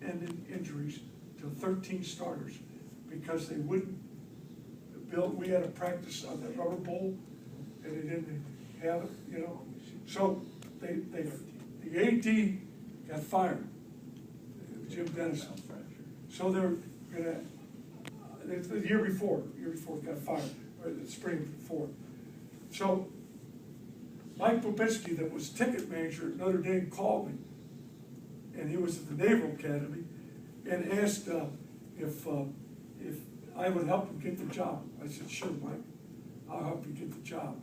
season-ending injuries to 13 starters because they wouldn't build. We had a practice on the rubber bowl, and they didn't have it, you know. So the AD got fired, Jim Dennis. So they're gonna, the year before got fired, or the spring before. So Mike Popinski, that was ticket manager at Notre Dame, called me, and he was at the Naval Academy, and asked if I would help him get the job. I said, sure, Mike, I'll help you get the job.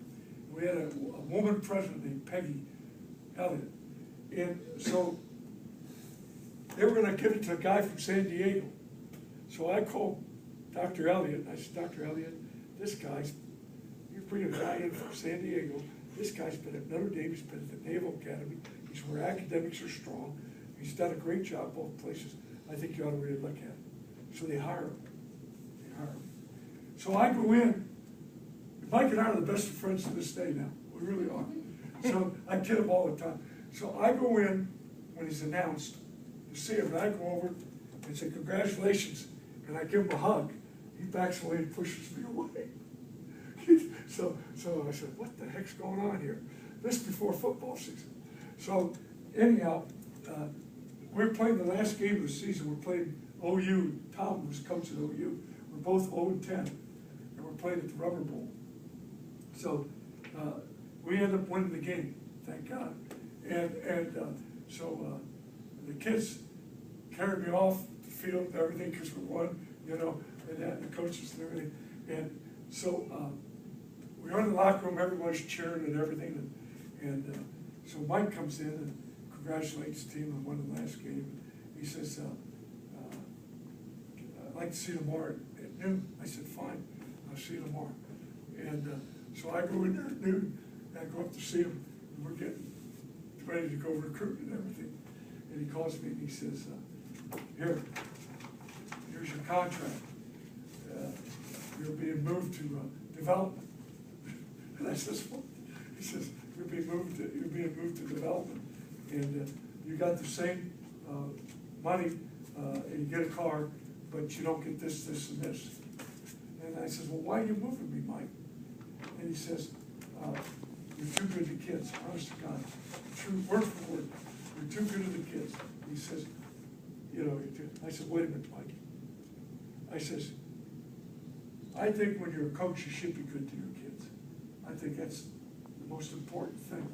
We had a woman president named Peggy Elliott, and so they were going to give it to a guy from San Diego. So I called Dr. Elliott, and I said, Dr. Elliott, this guy's, you bring a guy in from San Diego, this guy's been at Notre Dame, he's been at the Naval Academy, he's where academics are strong, he's done a great job both places, I think you ought to really look at him. So they hire him. So I go in, Mike and I are the best of friends to this day now, we really are. So I kid him all the time. So I go in when he's announced to see him, and I go over and say, congratulations, and I give him a hug. He backs away and pushes me away. So I said, what the heck's going on here? This before football season. So anyhow, we're playing the last game of the season. We're playing OU. Tom was coaching OU. We're both 0-10, and we're playing at the Rubber Bowl. So we end up winning the game, thank God. So the kids carried me off the field and everything because we won, you know, and the coaches and everything. And so we were in the locker room, everybody's cheering and everything. And so Mike comes in and congratulates the team on winning the last game. He says, I'd like to see you tomorrow at noon. I said, fine, I'll see you tomorrow. And so I go in there at noon, and I go up to see him, and we're getting ready to go recruit and everything. And he calls me and he says, here's your contract. You're being moved to development. And I says, well, he says, you're being moved to development. And you got the same money, and you get a car, but you don't get this, this, and this. And I says, well, why are you moving me, Mike? And he says, you're too good to kids, honest to God. True, word for word. You're too good to the kids. He says, you know, I said, wait a minute, Mike. I says, I think when you're a coach, you should be good to your kids. I think that's the most important thing.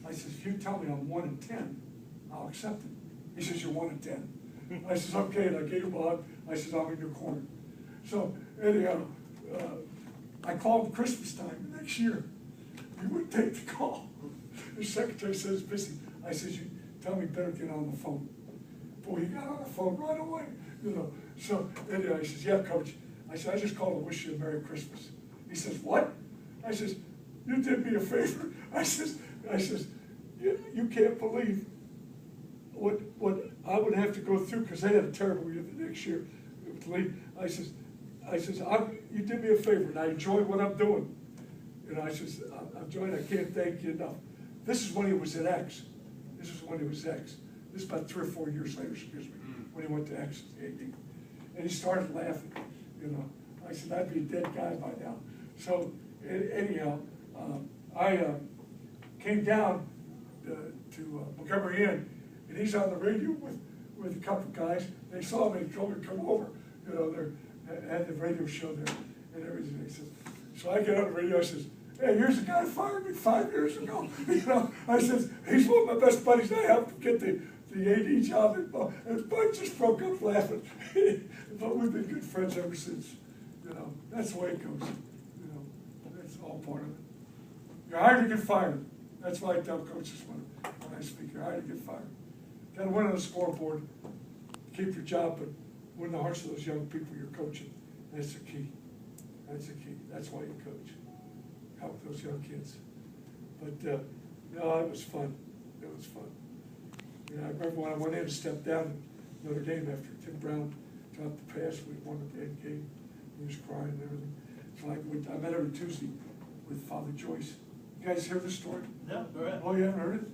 I says, if you tell me I'm 1 in 10, I'll accept it. He says, you're 1 in 10. I says, okay, and I gave him a hug. I says, I'm in your corner. So anyhow, I called him Christmas time the next year. He wouldn't take the call. His secretary says, busy. I says, you tell me better get on the phone. Boy, he got on the phone right away, you know. So anyway, he says, yeah, coach. I said, I just called to wish you a Merry Christmas. He says, what? I says, you did me a favor. I says, you can't believe what I would have to go through because they had a terrible year the next year. I says, you did me a favor, and I enjoy what I'm doing. And I says, I'm enjoying. I can't thank you enough. This is when he was at X. This is about 3 or 4 years later, excuse me, when he went to X. And he started laughing. You know, I said, I'd be a dead guy by now. So anyhow, I came down to Montgomery Inn, and he's on the radio with a couple of guys. They saw me and told me to come over. You know, they had the radio show there and everything. He says, so I get on the radio. I says, hey, here's a guy who fired me 5 years ago. You know, I says, he's one of my best buddies. I helped him get the AD job. And Bud just broke up laughing. But we've been good friends ever since. You know, that's the way it goes. You know, that's all part of it. You're hired to get fired. That's why I tell coaches when I speak. You're hired to get fired. Got to win on the scoreboard. Keep your job, but win the hearts of those young people you're coaching. That's the key. That's the key. That's why you coach. Help those young kids. But no, it was fun. It was fun. You know, I remember when I went in and stepped down at Notre Dame after Tim Brown dropped the pass. We won the damn game. He was crying and everything. So I met every Tuesday with Father Joyce. You guys hear this story? No, go ahead. Oh, you haven't heard it?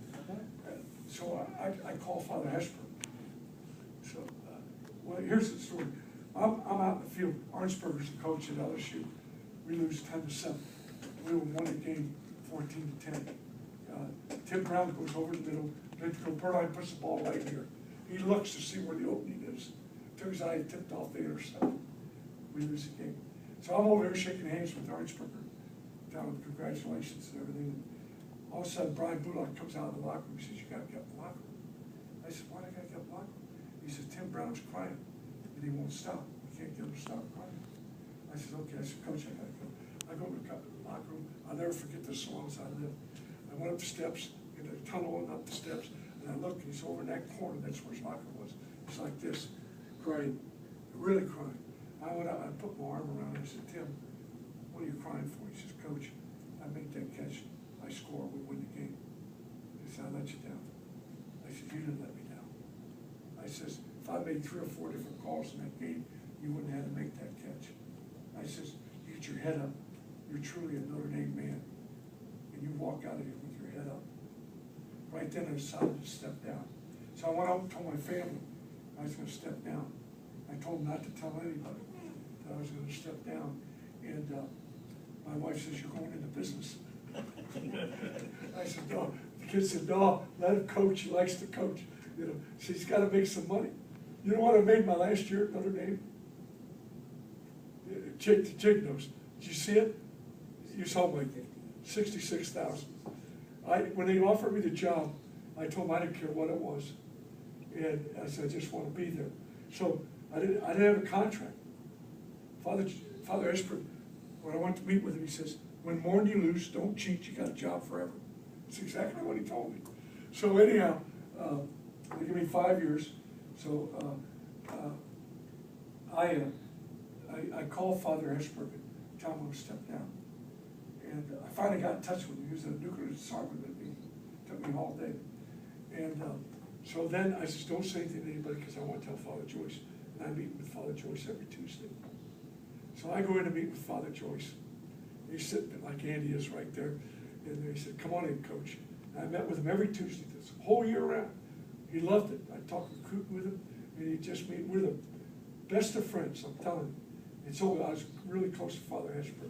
So I call Father Hesper. So Well, here's the story. I'm out in the field. Arnsberger's the coach at LSU. We lose 10-7. We won one game 14-10. Tim Brown goes over the middle. Bernard puts the ball right here. He looks to see where the opening is. Turns out he tipped off the intercept. We lose the game. So I'm over there shaking hands with Arnsberger, telling him congratulations and everything. All of a sudden, Brian Bullock comes out of the locker room. He says, "You got to get in the locker room." I said, "Why do I got to get in the locker room?" He says, "Tim Brown's crying, and he won't stop. We can't get him to stop crying." I said, "Okay." I said, "Coach, I got to go." I go to the locker room. I'll never forget this as long as I live. I went up the steps, in the tunnel and up the steps, and I looked, and he's over in that corner. That's where his locker was. It's like this, crying, really crying. I went out, I put my arm around him. I said, "Tim, what are you crying for?" He says, "Coach, I made that catch. I score, we win the game." He said, "I let you down." I said, "You didn't let me down." I says, "If I made 3 or 4 different calls in that game, you wouldn't have had to make that catch." I says, "You get your head up. You're truly a Notre Dame man. And you walk out of here with your head up." Right then I decided to step down. So I went out and told my family I was going to step down. I told them not to tell anybody that I was going to step down. And my wife says, "You're going into business." I said, "No." The kid said, "No, let him coach. He likes to coach. You know, so he's got to make some money." You know what I made my last year at Notre Dame? Jake knows. Did you see it? You saw my $66,000. When they offered me the job, I told them I didn't care what it was, and I said, "I just want to be there." So I didn't have a contract. Father Esper, when I went to meet with him, he says, "When more than you lose, don't cheat. You got a job forever." That's exactly what he told me. So anyhow, they give me 5 years. So I called Father Esper and tell him I was stepped down. And I finally got in touch with him. He was a nuclear disarmament with me. It took me all day. And so then I said, "Don't say anything to anybody because I want to tell Father Joyce." And I meet with Father Joyce every Tuesday. So I go in to meet with Father Joyce. He's sitting like Andy is right there. And he said, "Come on in, Coach." And I met with him every Tuesday this whole year round. He loved it. I talked recruiting with him, and he just we're the best of friends, I'm telling you. And so I was really close to Father Esper.